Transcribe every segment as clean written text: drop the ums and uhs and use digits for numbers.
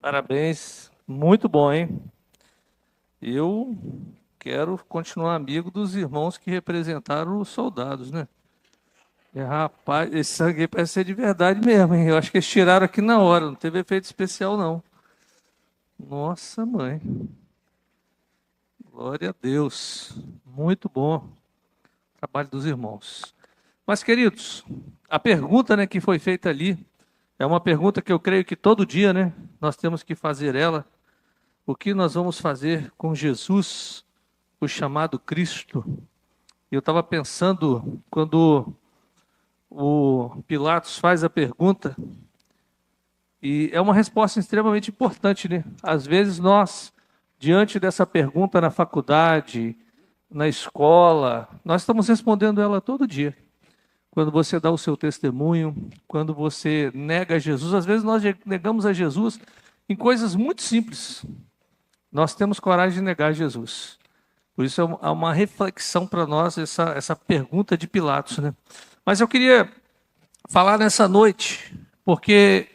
Parabéns, muito bom, hein? Eu quero continuar amigo dos irmãos que representaram os soldados, né? Rapaz, esse sangue aí parece ser de verdade mesmo, hein? Eu acho que eles tiraram aqui na hora, não teve efeito especial, não. Nossa, mãe, glória a Deus. Muito bom o trabalho dos irmãos. Mas, queridos, a pergunta, né, que foi feita ali é uma pergunta que eu creio que todo dia, né, nós temos que fazer ela. O que nós vamos fazer com Jesus, o chamado Cristo? Eu estava pensando, quando o Pilatos faz a pergunta, e é uma resposta extremamente importante, né? Às vezes nós, diante dessa pergunta na faculdade, na escola, nós estamos respondendo ela todo dia. Quando você dá o seu testemunho, quando você nega Jesus, às vezes nós negamos a Jesus em coisas muito simples. Nós temos coragem de negar Jesus. Por isso é uma reflexão para nós essa pergunta de Pilatos, né? Mas eu queria falar nessa noite, porque,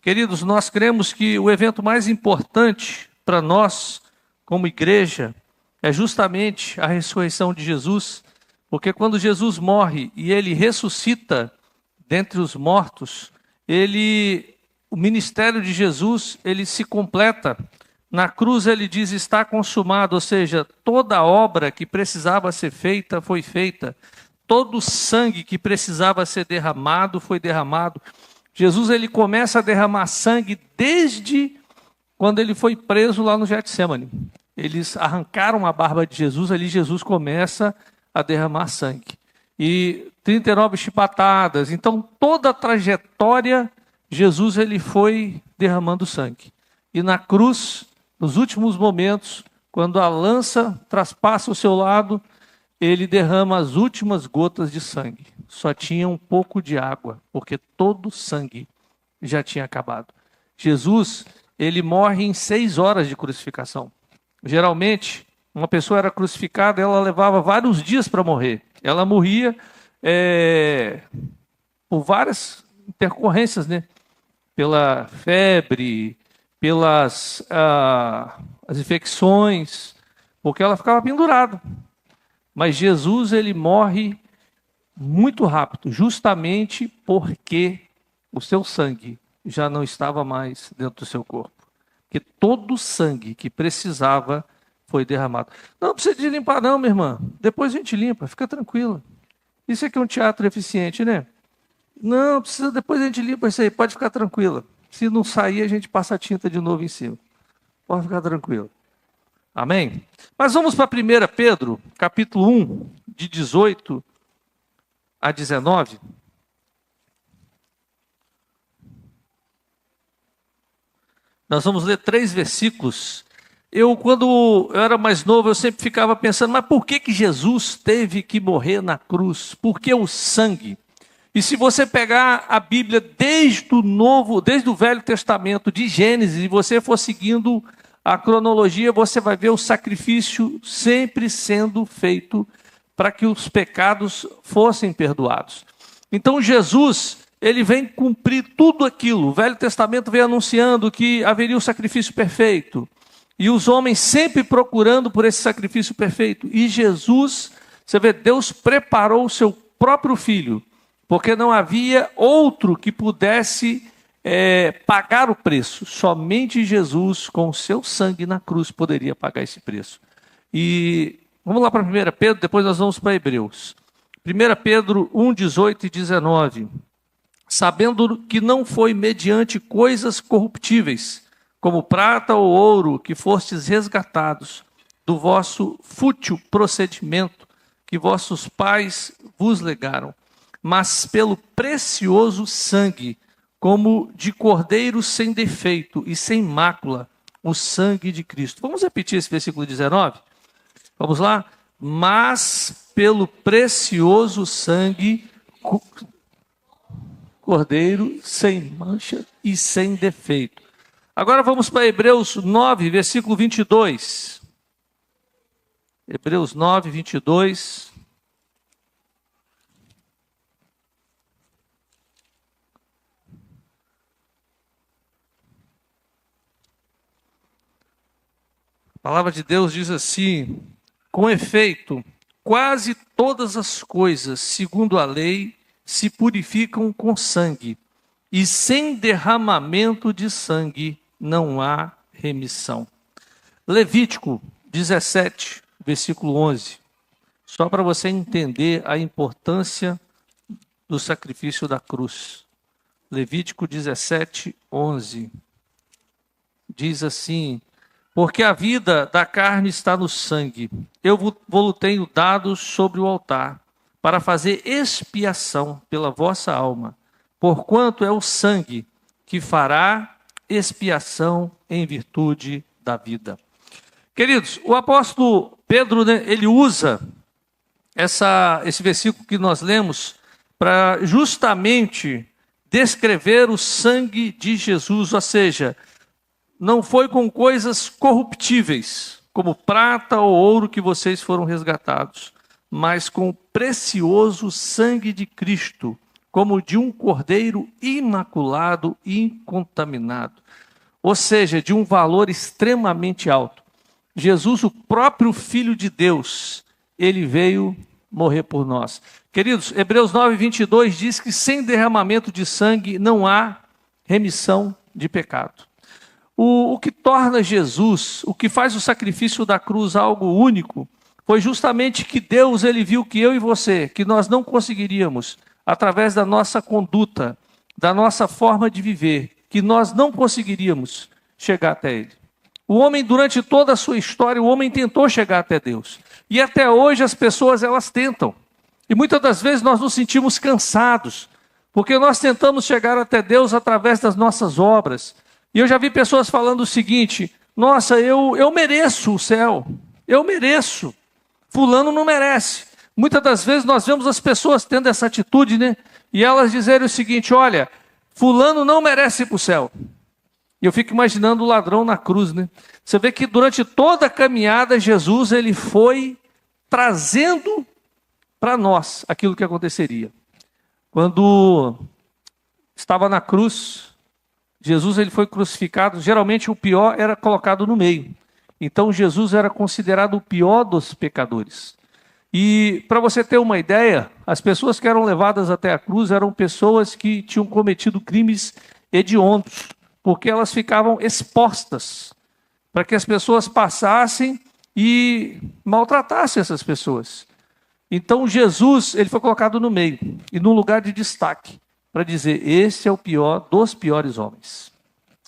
queridos, nós cremos que o evento mais importante para nós, como igreja, é justamente a ressurreição de Jesus, porque quando Jesus morre e ele ressuscita dentre os mortos, o ministério de Jesus, ele se completa. Na cruz ele diz está consumado, ou seja, toda a obra que precisava ser feita foi feita. Todo o sangue que precisava ser derramado foi derramado. Jesus ele começa a derramar sangue desde quando ele foi preso lá no Getsemane. Eles arrancaram a barba de Jesus, ali Jesus começa a derramar sangue. E 39 chibatadas. Então toda a trajetória Jesus ele foi derramando sangue. E na cruz, nos últimos momentos, quando a lança traspassa o seu lado, ele derrama as últimas gotas de sangue. Só tinha um pouco de água, porque todo o sangue já tinha acabado. Jesus, ele morre em 6 horas de crucificação. Geralmente, uma pessoa era crucificada, ela levava vários dias para morrer. Ela morria por várias intercorrências, né? Pela febre, pelas as infecções, porque ela ficava pendurada. Mas Jesus ele morre muito rápido, justamente porque o seu sangue já não estava mais dentro do seu corpo. Porque todo o sangue que precisava foi derramado. Não precisa de limpar, não, minha irmã. Depois a gente limpa, fica tranquila. Isso aqui é um teatro eficiente, né? Não, precisa, depois a gente limpa isso aí, pode ficar tranquila. Se não sair, a gente passa a tinta de novo em cima. Pode ficar tranquilo. Amém? Mas vamos para 1 Pedro, capítulo 1, de 18 a 19. Nós vamos ler 3 versículos. Quando eu era mais novo, eu sempre ficava pensando, mas por que Jesus teve que morrer na cruz? Por que o sangue? E se você pegar a Bíblia desde o Velho Testamento, de Gênesis, e você for seguindo a cronologia, você vai ver o sacrifício sempre sendo feito para que os pecados fossem perdoados. Então Jesus, ele vem cumprir tudo aquilo. O Velho Testamento vem anunciando que haveria o sacrifício perfeito. E os homens sempre procurando por esse sacrifício perfeito. E Jesus, você vê, Deus preparou o seu próprio filho, porque não havia outro que pudesse pagar o preço. Somente Jesus, com o seu sangue na cruz, poderia pagar esse preço. E vamos lá para 1 Pedro, depois nós vamos para Hebreus. 1 Pedro 1, 18 e 19. Sabendo que não foi mediante coisas corruptíveis, como prata ou ouro, que fostes resgatados do vosso fútil procedimento que vossos pais vos legaram, mas pelo precioso sangue, como de cordeiro sem defeito e sem mácula, o sangue de Cristo. Vamos repetir esse versículo 19? Vamos lá? Mas pelo precioso sangue, cordeiro sem mancha e sem defeito. Agora vamos para Hebreus 9, versículo 22. Hebreus 9, 22. A palavra de Deus diz assim: com efeito, quase todas as coisas, segundo a lei, se purificam com sangue, e sem derramamento de sangue não há remissão. Levítico 17, versículo 11. Só para você entender a importância do sacrifício da cruz. Levítico 17, 11. Diz assim: porque a vida da carne está no sangue. Eu vou tenho dado sobre o altar, para fazer expiação pela vossa alma, porquanto é o sangue que fará expiação em virtude da vida. Queridos, o apóstolo Pedro, né, ele usa esse versículo que nós lemos para justamente descrever o sangue de Jesus, ou seja, não foi com coisas corruptíveis, como prata ou ouro que vocês foram resgatados, mas com o precioso sangue de Cristo, como de um cordeiro imaculado e incontaminado, ou seja, de um valor extremamente alto. Jesus, o próprio Filho de Deus, ele veio morrer por nós. Queridos, Hebreus 9, 22 diz que sem derramamento de sangue não há remissão de pecado. O que torna Jesus, o que faz o sacrifício da cruz algo único, foi justamente que Deus, ele viu que eu e você, que nós não conseguiríamos, através da nossa conduta, da nossa forma de viver, que nós não conseguiríamos chegar até Ele. O homem, durante toda a sua história, o homem tentou chegar até Deus. E até hoje as pessoas, elas tentam. E muitas das vezes nós nos sentimos cansados, porque nós tentamos chegar até Deus através das nossas obras. E eu já vi pessoas falando o seguinte: nossa, eu mereço o céu, eu mereço, fulano não merece. Muitas das vezes nós vemos as pessoas tendo essa atitude, né? E elas dizerem o seguinte: olha, fulano não merece ir para o céu. E eu fico imaginando o ladrão na cruz, né? Você vê que durante toda a caminhada, Jesus, ele foi trazendo para nós aquilo que aconteceria. Quando estava na cruz, Jesus, ele foi crucificado, geralmente o pior era colocado no meio. Então Jesus era considerado o pior dos pecadores. E para você ter uma ideia, as pessoas que eram levadas até a cruz eram pessoas que tinham cometido crimes hediondos, porque elas ficavam expostas para que as pessoas passassem e maltratassem essas pessoas. Então Jesus, ele foi colocado no meio e num lugar de destaque, para dizer: esse é o pior dos piores homens.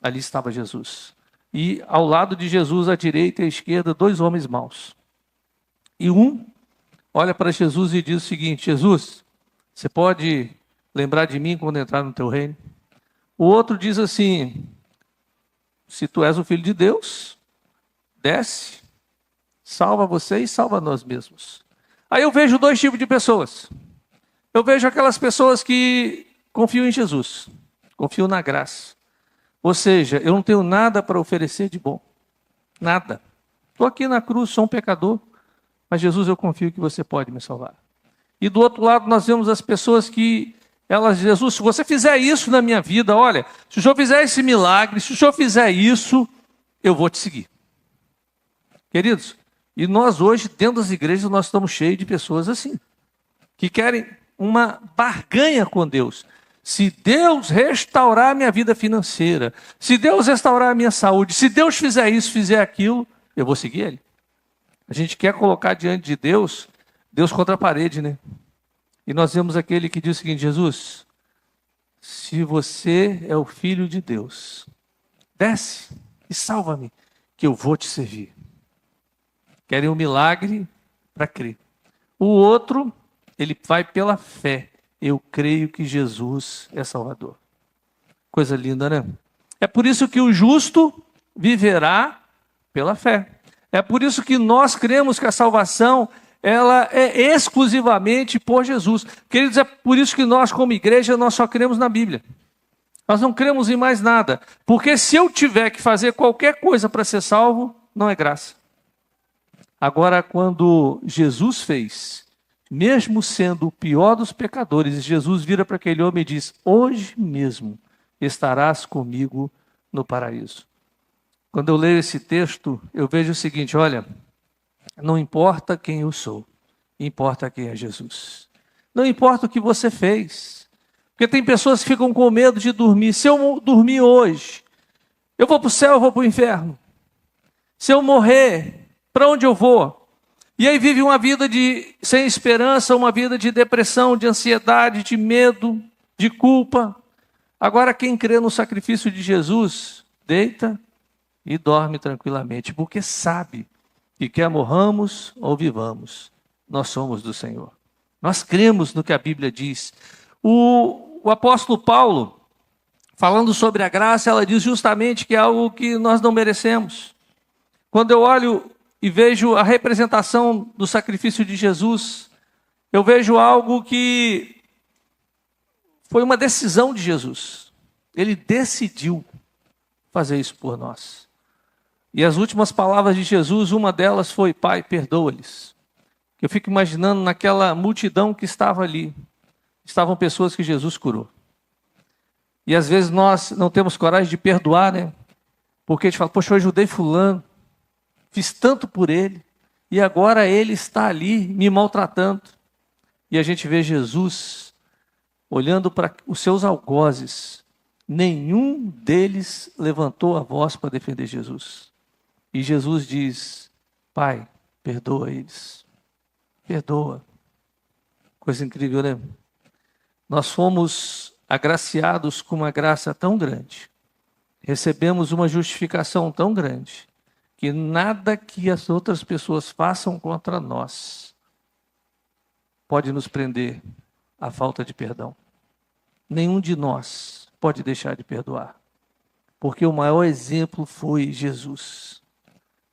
Ali estava Jesus. E ao lado de Jesus, à direita e à esquerda, 2 homens maus. E um olha para Jesus e diz o seguinte: Jesus, você pode lembrar de mim quando entrar no teu reino? O outro diz assim: se tu és o Filho de Deus, desce, salva você e salva nós mesmos. Aí eu vejo 2 tipos de pessoas. Eu vejo aquelas pessoas que confiam em Jesus, confiam na graça. Ou seja, eu não tenho nada para oferecer de bom. Nada. Estou aqui na cruz, sou um pecador, mas Jesus, eu confio que você pode me salvar. E do outro lado nós vemos as pessoas que, elas, Jesus, se você fizer isso na minha vida, olha, se o Senhor fizer esse milagre, se o Senhor fizer isso, eu vou te seguir. Queridos, e nós hoje, dentro das igrejas, nós estamos cheios de pessoas assim, que querem uma barganha com Deus. Se Deus restaurar a minha vida financeira, se Deus restaurar a minha saúde, se Deus fizer isso, fizer aquilo, eu vou seguir Ele. A gente quer colocar diante de Deus, Deus contra a parede, né? E nós vemos aquele que diz o seguinte: Jesus, se você é o Filho de Deus, desce e salva-me, que eu vou te servir. Querem um milagre para crer. O outro, ele vai pela fé. Eu creio que Jesus é Salvador. Coisa linda, né? É por isso que o justo viverá pela fé. É por isso que nós cremos que a salvação, ela é exclusivamente por Jesus. Queridos, é por isso que nós, como igreja, nós só cremos na Bíblia. Nós não cremos em mais nada. Porque se eu tiver que fazer qualquer coisa para ser salvo, não é graça. Agora, quando Jesus fez, mesmo sendo o pior dos pecadores, Jesus vira para aquele homem e diz: hoje mesmo estarás comigo no paraíso. Quando eu leio esse texto, eu vejo o seguinte: olha, não importa quem eu sou, importa quem é Jesus. Não importa o que você fez, porque tem pessoas que ficam com medo de dormir. Se eu dormir hoje, eu vou para o céu ou vou para o inferno? Se eu morrer, para onde eu vou? E aí vive uma vida sem esperança, uma vida de depressão, de ansiedade, de medo, de culpa. Agora, quem crê no sacrifício de Jesus, deita e dorme tranquilamente, porque sabe que quer morramos ou vivamos, nós somos do Senhor. Nós cremos no que a Bíblia diz. O apóstolo Paulo, falando sobre a graça, ela diz justamente que é algo que nós não merecemos. Quando eu olho e vejo a representação do sacrifício de Jesus, eu vejo algo que foi uma decisão de Jesus. Ele decidiu fazer isso por nós. E as últimas palavras de Jesus, uma delas foi: Pai, perdoa-lhes. Eu fico imaginando naquela multidão que estava ali, estavam pessoas que Jesus curou. E às vezes nós não temos coragem de perdoar, né? Porque a gente fala: poxa, eu ajudei fulano, fiz tanto por ele, e agora ele está ali me maltratando. E a gente vê Jesus olhando para os seus algozes. Nenhum deles levantou a voz para defender Jesus. E Jesus diz: Pai, perdoa eles. Perdoa. Coisa incrível, né? Nós fomos agraciados com uma graça tão grande, recebemos uma justificação tão grande, que nada que as outras pessoas façam contra nós pode nos prender à falta de perdão. Nenhum de nós pode deixar de perdoar, porque o maior exemplo foi Jesus.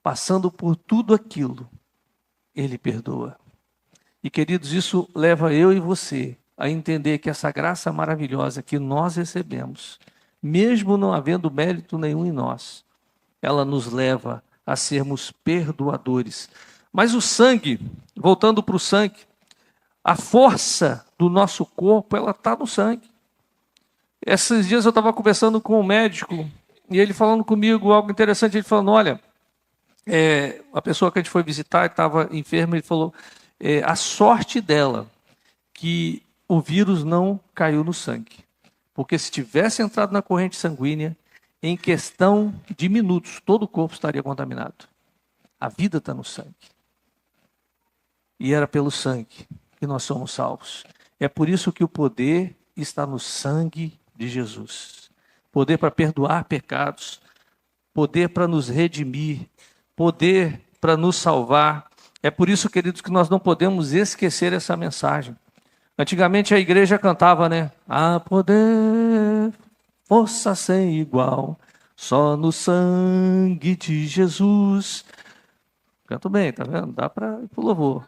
Passando por tudo aquilo, Ele perdoa. E queridos, isso leva eu e você a entender que essa graça maravilhosa que nós recebemos, mesmo não havendo mérito nenhum em nós, ela nos leva a sermos perdoadores. Mas o sangue, voltando para o sangue, a força do nosso corpo, ela está no sangue. Esses dias eu estava conversando com um médico, e ele falando comigo algo interessante, ele falando: olha, a pessoa que a gente foi visitar estava enferma, ele falou, a sorte dela que o vírus não caiu no sangue. Porque se tivesse entrado na corrente sanguínea, em questão de minutos, todo o corpo estaria contaminado. A vida está no sangue. E era pelo sangue que nós somos salvos. É por isso que o poder está no sangue de Jesus. Poder para perdoar pecados, poder para nos redimir, poder para nos salvar. É por isso, queridos, que nós não podemos esquecer essa mensagem. Antigamente a igreja cantava, né? Há poder, força sem igual, só no sangue de Jesus. Canto bem, tá vendo? Dá para ir pro louvor.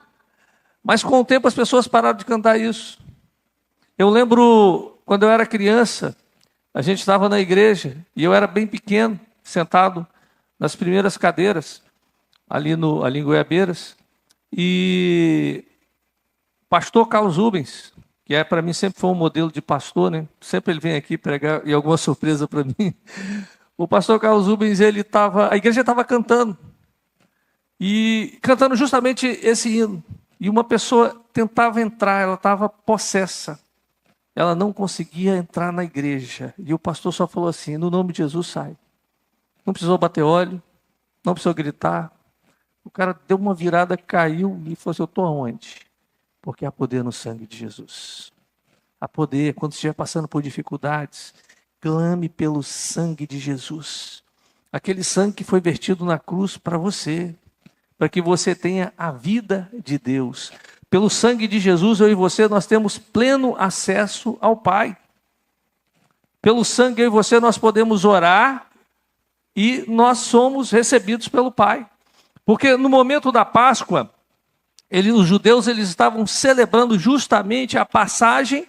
Mas com o tempo as pessoas pararam de cantar isso. Eu lembro, quando eu era criança, a gente estava na igreja, e eu era bem pequeno, sentado nas primeiras cadeiras, ali em Goiabeiras, e pastor Carlos Rubens, que para mim sempre foi um modelo de pastor, né? Sempre ele vem aqui pregar, e alguma surpresa para mim. O pastor Carlos Rubens, a igreja estava cantando, e cantando justamente esse hino, e uma pessoa tentava entrar, ela estava possessa, ela não conseguia entrar na igreja, e o pastor só falou assim: no nome de Jesus, sai. Não precisou bater óleo, não precisou gritar. O cara deu uma virada, caiu e falou assim: eu estou aonde? Porque há poder no sangue de Jesus. Há poder. Quando estiver passando por dificuldades, clame pelo sangue de Jesus. Aquele sangue que foi vertido na cruz para você, para que você tenha a vida de Deus. Pelo sangue de Jesus, eu e você, nós temos pleno acesso ao Pai. Pelo sangue, eu e você, nós podemos orar e nós somos recebidos pelo Pai. Porque no momento da Páscoa, os judeus estavam celebrando justamente a passagem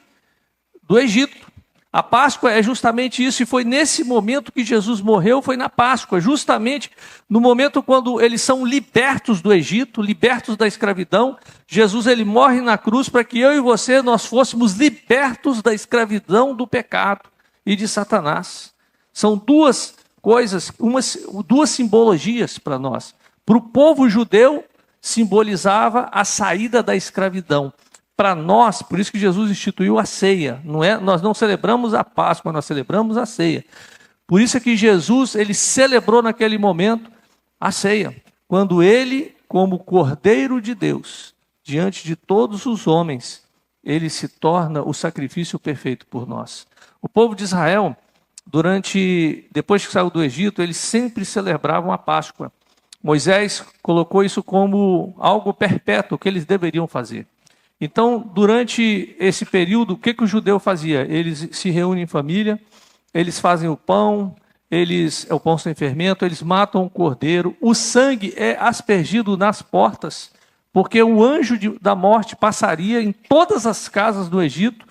do Egito. A Páscoa é justamente isso, e foi nesse momento que Jesus morreu, foi na Páscoa, justamente no momento quando eles são libertos do Egito, libertos da escravidão. Jesus ele morre na cruz para que eu e você, nós fôssemos libertos da escravidão do pecado e de Satanás. São duas duas simbologias para nós. Para o povo judeu, simbolizava a saída da escravidão. Para nós, por isso que Jesus instituiu a ceia. Nós não celebramos a Páscoa, nós celebramos a ceia. Por isso é que Jesus, ele celebrou naquele momento a ceia. Quando ele, como Cordeiro de Deus, diante de todos os homens, ele se torna o sacrifício perfeito por nós. O povo de Israel, depois que saiu do Egito, eles sempre celebravam a Páscoa. Moisés colocou isso como algo perpétuo que eles deveriam fazer. Então, durante esse período, o que o judeu fazia? Eles se reúnem em família, eles fazem o pão sem fermento, eles matam o cordeiro, o sangue é aspergido nas portas, porque o anjo da morte passaria em todas as casas do Egito,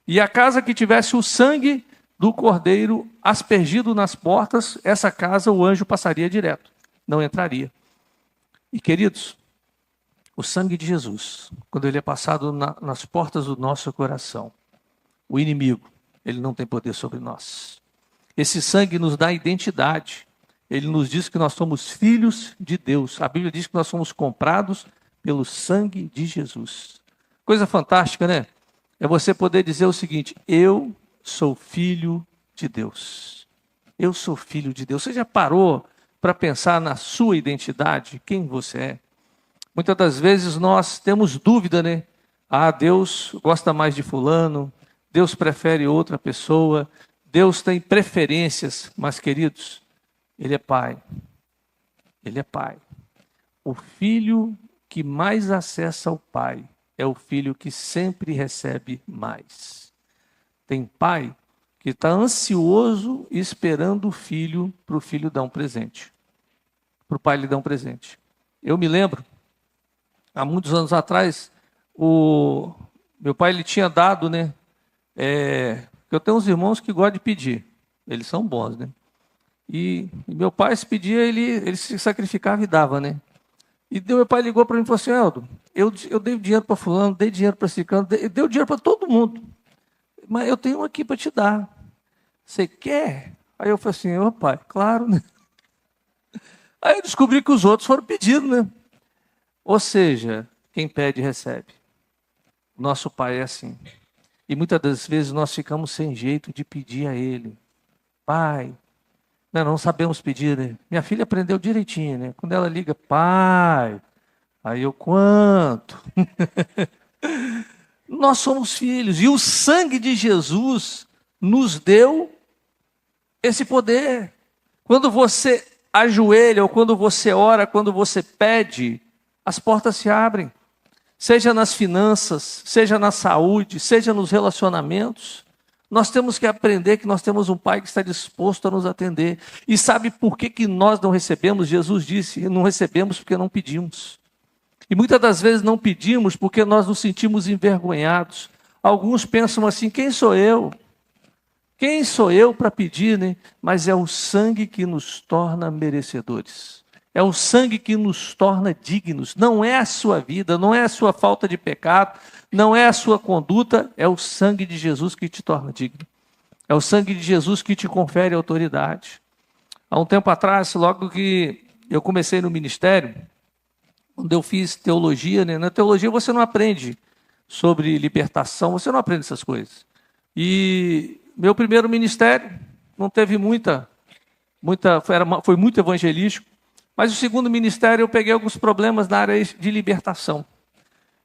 e a casa que tivesse o sangue do cordeiro aspergido nas portas, essa casa o anjo passaria direto, não entraria. E queridos, o sangue de Jesus, quando ele é passado nas portas do nosso coração, o inimigo, ele não tem poder sobre nós. Esse sangue nos dá identidade. Ele nos diz que nós somos filhos de Deus. A Bíblia diz que nós somos comprados pelo sangue de Jesus. Coisa fantástica, né? É você poder dizer o seguinte: eu sou filho de Deus. Eu sou filho de Deus. Você já parou para pensar na sua identidade? Quem você é? Muitas das vezes nós temos dúvida, né? Deus gosta mais de fulano, Deus prefere outra pessoa, Deus tem preferências, mas queridos, Ele é Pai. Ele é Pai. O filho que mais acessa ao Pai é o filho que sempre recebe mais. Tem pai que está ansioso esperando o filho para o filho dar um presente. Para o pai lhe dar um presente. Eu me lembro, há muitos anos atrás, meu pai ele tinha dado, né? Eu tenho uns irmãos que gostam de pedir. Eles são bons, né? E meu pai, se pedia, ele se sacrificava e dava, né? E meu pai ligou para mim e falou assim: Eldo, eu dei dinheiro para fulano, dei dinheiro para ciclano, dei dinheiro para todo mundo. Mas eu tenho um aqui para te dar. Você quer? Aí eu falei assim: ô pai, claro, né? Aí eu descobri que os outros foram pedindo, né? Ou seja, quem pede, recebe. Nosso pai é assim. E muitas das vezes nós ficamos sem jeito de pedir a ele. Pai, não sabemos pedir, né? Minha filha aprendeu direitinho, né? Quando ela liga, pai, aí eu, quanto? Nós somos filhos e o sangue de Jesus nos deu esse poder. Quando você ajoelha ou quando você ora, quando você pede, as portas se abrem. Seja nas finanças, seja na saúde, seja nos relacionamentos. Nós temos que aprender que nós temos um Pai que está disposto a nos atender. E sabe por que nós não recebemos? Jesus disse, não recebemos porque não pedimos. E muitas das vezes não pedimos porque nós nos sentimos envergonhados. Alguns pensam assim: quem sou eu? Quem sou eu para pedir, né? Mas é o sangue que nos torna merecedores. É o sangue que nos torna dignos. Não é a sua vida, não é a sua falta de pecado, não é a sua conduta, é o sangue de Jesus que te torna digno. É o sangue de Jesus que te confere autoridade. Há um tempo atrás, logo que eu comecei no ministério, quando eu fiz teologia, né? Na teologia você não aprende sobre libertação, você não aprende essas coisas. E meu primeiro ministério não teve foi muito evangelístico, mas o segundo ministério eu peguei alguns problemas na área de libertação.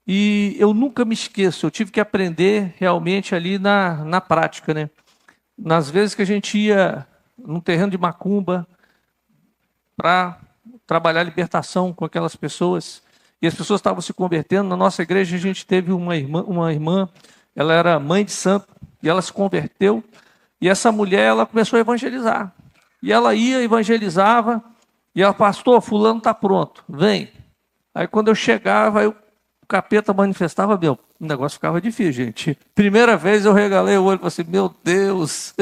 E eu nunca me esqueço, eu tive que aprender realmente ali na prática, né? Nas vezes que a gente ia num terreno de macumba para trabalhar libertação com aquelas pessoas, e as pessoas estavam se convertendo. Na nossa igreja a gente teve uma irmã, ela era mãe de santo, e ela se converteu, e essa mulher ela começou a evangelizar. E ela ia, evangelizava, e ela: pastor, fulano está pronto, vem. Aí quando eu chegava, o capeta manifestava, o negócio ficava difícil, gente. Primeira vez eu regalei o olho e falei assim: meu Deus.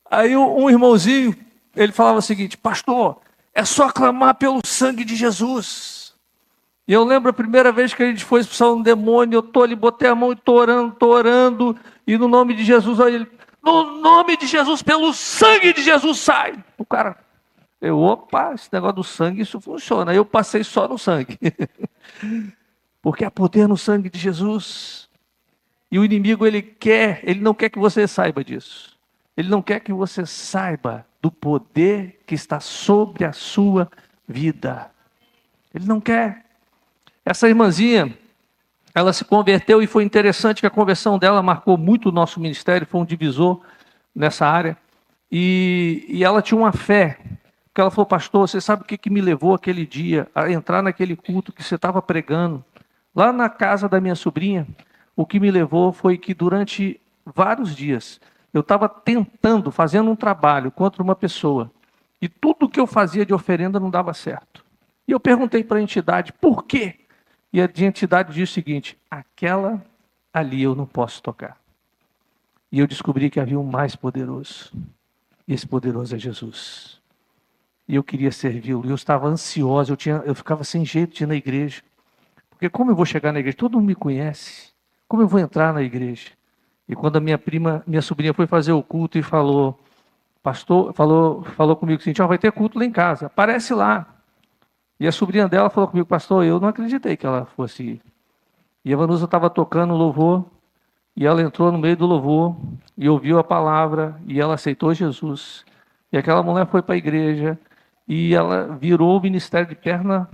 Aí um irmãozinho, ele falava o seguinte: pastor, é só clamar pelo sangue de Jesus. E eu lembro a primeira vez que a gente foi expulsar um demônio, eu estou ali, botei a mão e estou orando, e no nome de Jesus, olha ele, No nome de Jesus, pelo sangue de Jesus, sai. O cara, opa, esse negócio do sangue, isso funciona. Aí eu passei só no sangue. Porque há poder no sangue de Jesus. E o inimigo, ele não quer que você saiba disso. Ele não quer que você saiba do poder que está sobre a sua vida. Ele não quer. Essa irmãzinha, ela se converteu e foi interessante que a conversão dela marcou muito o nosso ministério, foi um divisor nessa área. E ela tinha uma fé, porque ela falou: pastor, você sabe o que me levou aquele dia a entrar naquele culto que você estava pregando, lá na casa da minha sobrinha? O que me levou foi que durante vários dias eu estava tentando, fazendo um trabalho contra uma pessoa, e tudo que eu fazia de oferenda não dava certo. E eu perguntei para a entidade, por quê? E a entidade disse o seguinte: aquela ali eu não posso tocar. E eu descobri que havia um mais poderoso. E esse poderoso é Jesus. E eu queria servi-lo. E eu estava ansioso, eu ficava sem jeito de ir na igreja. Porque como eu vou chegar na igreja? Todo mundo me conhece. Como eu vou entrar na igreja? E quando a minha sobrinha foi fazer o culto e falou, pastor, falou comigo assim: vai ter culto lá em casa, aparece lá. E a sobrinha dela falou comigo: pastor, eu não acreditei que ela fosse ir. E a Vanusa estava tocando louvor, e ela entrou no meio do louvor, e ouviu a palavra, e ela aceitou Jesus. E aquela mulher foi para a igreja, e ela virou o ministério de perna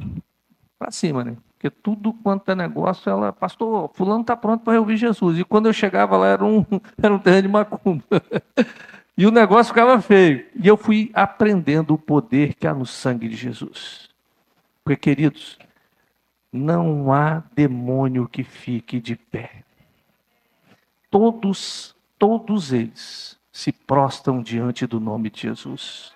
para cima, né? Porque tudo quanto é negócio, ela, pastor, fulano está pronto para ouvir Jesus. E quando eu chegava lá, era um terreno de macumba. E o negócio ficava feio. E eu fui aprendendo o poder que há no sangue de Jesus. Porque, queridos, não há demônio que fique de pé. Todos eles se prostram diante do nome de Jesus.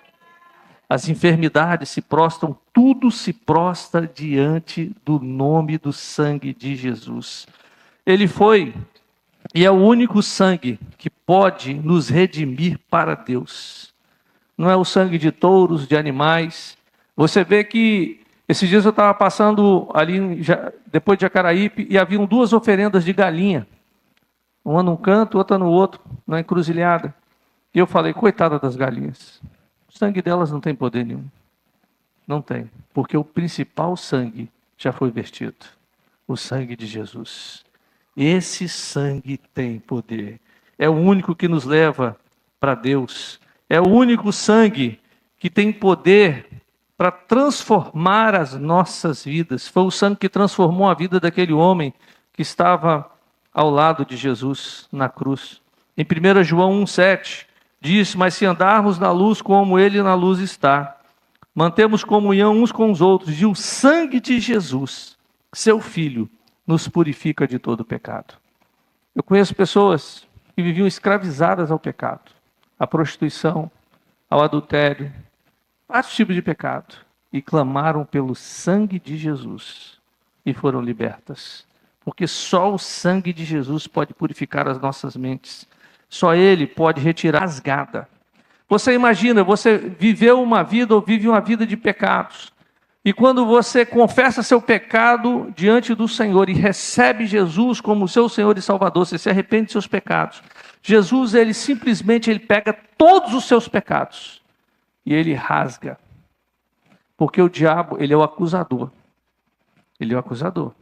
As enfermidades se prostram, tudo se prostra diante do nome do sangue de Jesus. Ele foi e é o único sangue que pode nos redimir para Deus. Não é o sangue de touros, de animais. Você vê que esses dias eu estava passando ali, depois de Jacaraípe, e haviam 2 oferendas de galinha. Uma num canto, outra no outro, na encruzilhada. E eu falei: coitada das galinhas. O sangue delas não tem poder nenhum. Não tem. Porque o principal sangue já foi vertido. O sangue de Jesus. Esse sangue tem poder. É o único que nos leva para Deus. É o único sangue que tem poder para transformar as nossas vidas. Foi o sangue que transformou a vida daquele homem que estava ao lado de Jesus na cruz. Em 1 João 1,7 diz: mas se andarmos na luz como ele na luz está, mantemos comunhão uns com os outros, e o sangue de Jesus, seu Filho, nos purifica de todo pecado. Eu conheço pessoas que viviam escravizadas ao pecado, à prostituição, ao adultério, vários tipos de pecado, e clamaram pelo sangue de Jesus e foram libertas. Porque só o sangue de Jesus pode purificar as nossas mentes. Só Ele pode retirar a rasgada. Você imagina, você viveu uma vida ou vive uma vida de pecados. E quando você confessa seu pecado diante do Senhor e recebe Jesus como seu Senhor e Salvador, você se arrepende de seus pecados. Jesus, ele simplesmente pega todos os seus pecados e ele rasga. Porque o diabo, ele é o acusador. Ele é o acusador.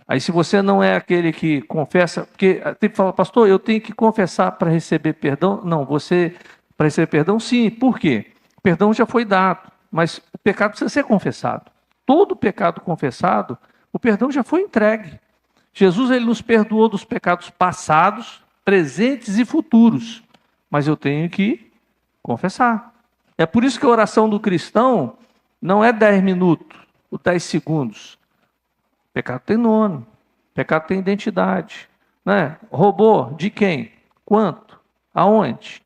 Aí se você não é aquele que confessa, porque tem que falar: pastor, eu tenho que confessar para receber perdão? Não, para receber perdão, sim. Por quê? O perdão já foi dado, mas o pecado precisa ser confessado. Todo pecado confessado, o perdão já foi entregue. Jesus, ele nos perdoou dos pecados passados, presentes e futuros, mas eu tenho que confessar. É por isso que a oração do cristão não é 10 minutos, ou 10 segundos. Pecado tem nome, pecado tem identidade, né? Roubou de quem? Quanto? Aonde?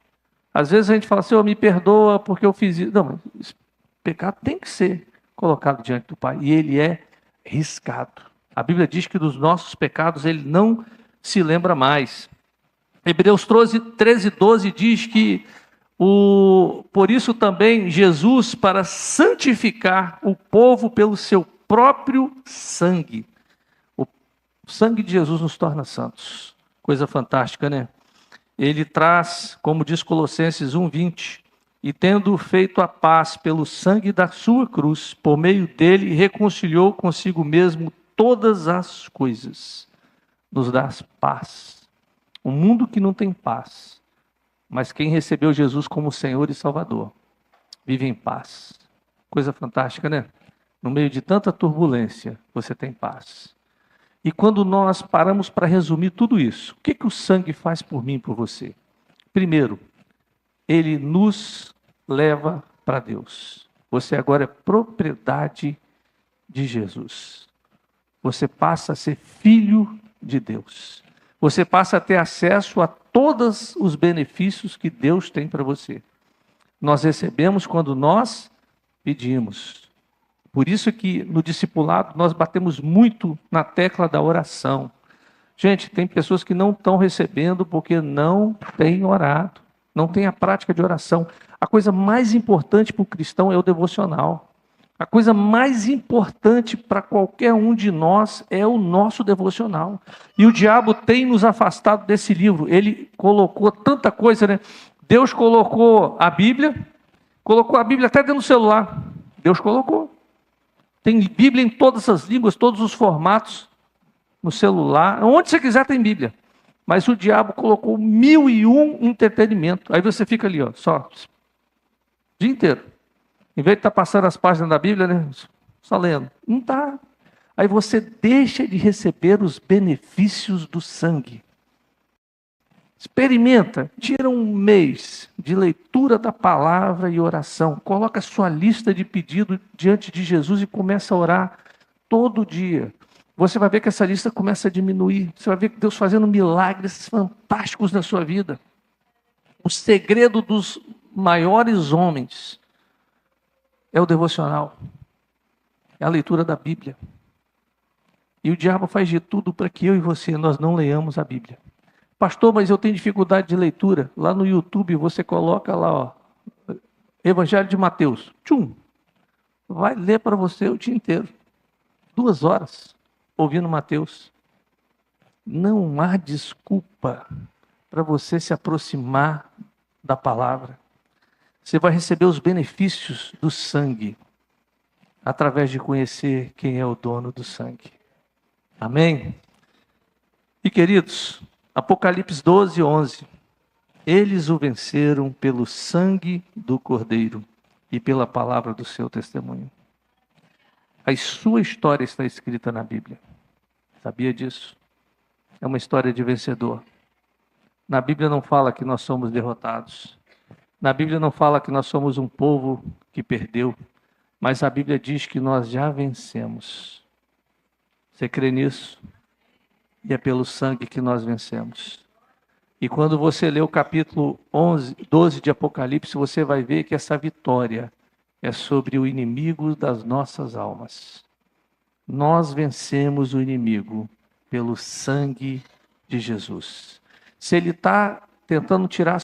Às vezes a gente fala assim: me perdoa porque eu fiz isso. Não, mas esse pecado tem que ser colocado diante do Pai, e ele é riscado. A Bíblia diz que dos nossos pecados ele não se lembra mais. Hebreus 13:12 diz que por isso também Jesus, para santificar o povo pelo seu próprio sangue. O sangue de Jesus nos torna santos. Coisa fantástica, né? ele traz, como diz Colossenses 1:20, e tendo feito a paz pelo sangue da sua cruz, por meio dele reconciliou consigo mesmo todas as coisas, nos dá paz. Um mundo que não tem paz, mas quem recebeu Jesus como Senhor e Salvador, vive em paz. Coisa fantástica, né? No meio de tanta turbulência, você tem paz. E quando nós paramos para resumir tudo isso, o que o sangue faz por mim e por você? Primeiro, ele nos leva para Deus. Você agora é propriedade de Jesus. Você passa a ser filho de Deus. Você passa a ter acesso a todos os benefícios que Deus tem para você. Nós recebemos quando nós pedimos. Por isso que no discipulado nós batemos muito na tecla da oração. Gente, tem pessoas que não estão recebendo porque não têm orado, não têm a prática de oração. A coisa mais importante para o cristão é o devocional. A coisa mais importante para qualquer um de nós é o nosso devocional. E o diabo tem nos afastado desse livro. Ele colocou tanta coisa, né? Deus colocou a Bíblia até dentro do celular. Deus colocou. Tem Bíblia em todas as línguas, todos os formatos, no celular. Onde você quiser tem Bíblia. Mas o diabo colocou 1001 entretenimento. Aí você fica ali, ó, só, o dia inteiro. Em vez de estar passando as páginas da Bíblia, né, só lendo. Não está. Aí você deixa de receber os benefícios do sangue. Experimenta, tira um mês de leitura da palavra e oração. Coloca a sua lista de pedido diante de Jesus e começa a orar todo dia. Você vai ver que essa lista começa a diminuir. Você vai ver Deus fazendo milagres fantásticos na sua vida. O segredo dos maiores homens é o devocional. É a leitura da Bíblia. E o diabo faz de tudo para que eu e você, nós não leiamos a Bíblia. Pastor, mas eu tenho dificuldade de leitura. Lá no YouTube você coloca lá, ó, Evangelho de Mateus. Tchum! Vai ler para você o dia inteiro. 2 horas ouvindo Mateus. Não há desculpa para você se aproximar da palavra. Você vai receber os benefícios do sangue através de conhecer quem é o dono do sangue. Amém? E queridos, Apocalipse 12:11. Eles o venceram pelo sangue do Cordeiro e pela palavra do seu testemunho. A sua história está escrita na Bíblia. Sabia disso? É uma história de vencedor. Na Bíblia não fala que nós somos derrotados. Na Bíblia não fala que nós somos um povo que perdeu. Mas a Bíblia diz que nós já vencemos. Você crê nisso? E é pelo sangue que nós vencemos. E quando você lê o capítulo 12 de Apocalipse, você vai ver que essa vitória é sobre o inimigo das nossas almas. Nós vencemos o inimigo pelo sangue de Jesus. Se ele está tentando tirar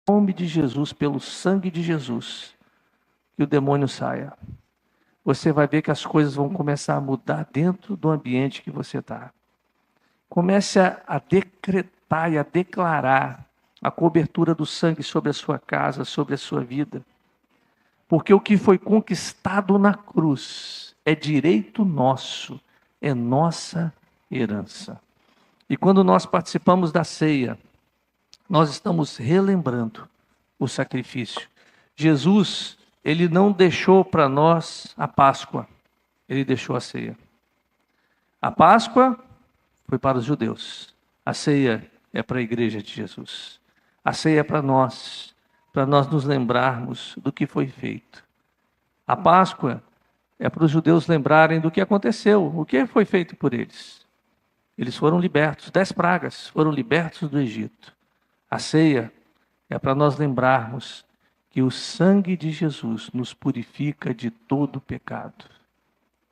o nome de Jesus, pelo sangue de Jesus, que o demônio saia. Você vai ver que as coisas vão começar a mudar dentro do ambiente que você está. Comece a decretar e a declarar a cobertura do sangue sobre a sua casa, sobre a sua vida. Porque o que foi conquistado na cruz é direito nosso, é nossa herança. E quando nós participamos da ceia, nós estamos relembrando o sacrifício. Jesus, ele não deixou para nós a Páscoa, ele deixou a ceia. A Páscoa foi para os judeus, a ceia é para a igreja de Jesus. A ceia é para nós nos lembrarmos do que foi feito. A Páscoa é para os judeus lembrarem do que aconteceu, o que foi feito por eles. Eles foram libertos, 10 pragas foram libertos do Egito. A ceia é para nós lembrarmos que o sangue de Jesus nos purifica de todo pecado.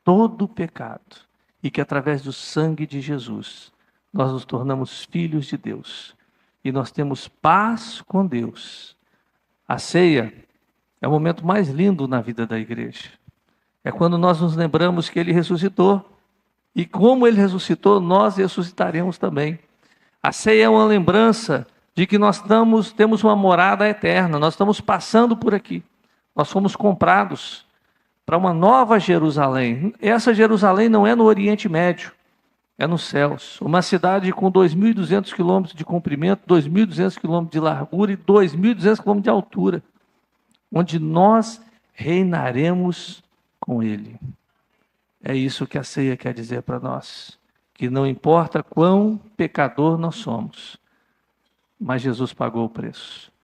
Todo pecado. E que através do sangue de Jesus, nós nos tornamos filhos de Deus. E nós temos paz com Deus. A ceia é o momento mais lindo na vida da igreja. É quando nós nos lembramos que Ele ressuscitou. E como ele ressuscitou, nós ressuscitaremos também. A ceia é uma lembrança de que nós temos uma morada eterna, nós estamos passando por aqui. Nós fomos comprados para uma nova Jerusalém. Essa Jerusalém não é no Oriente Médio, é nos céus. Uma cidade com 2.200 quilômetros de comprimento, 2.200 quilômetros de largura e 2.200 quilômetros de altura, onde nós reinaremos com Ele. É isso que a ceia quer dizer para nós, que não importa quão pecador nós somos, mas Jesus pagou o preço.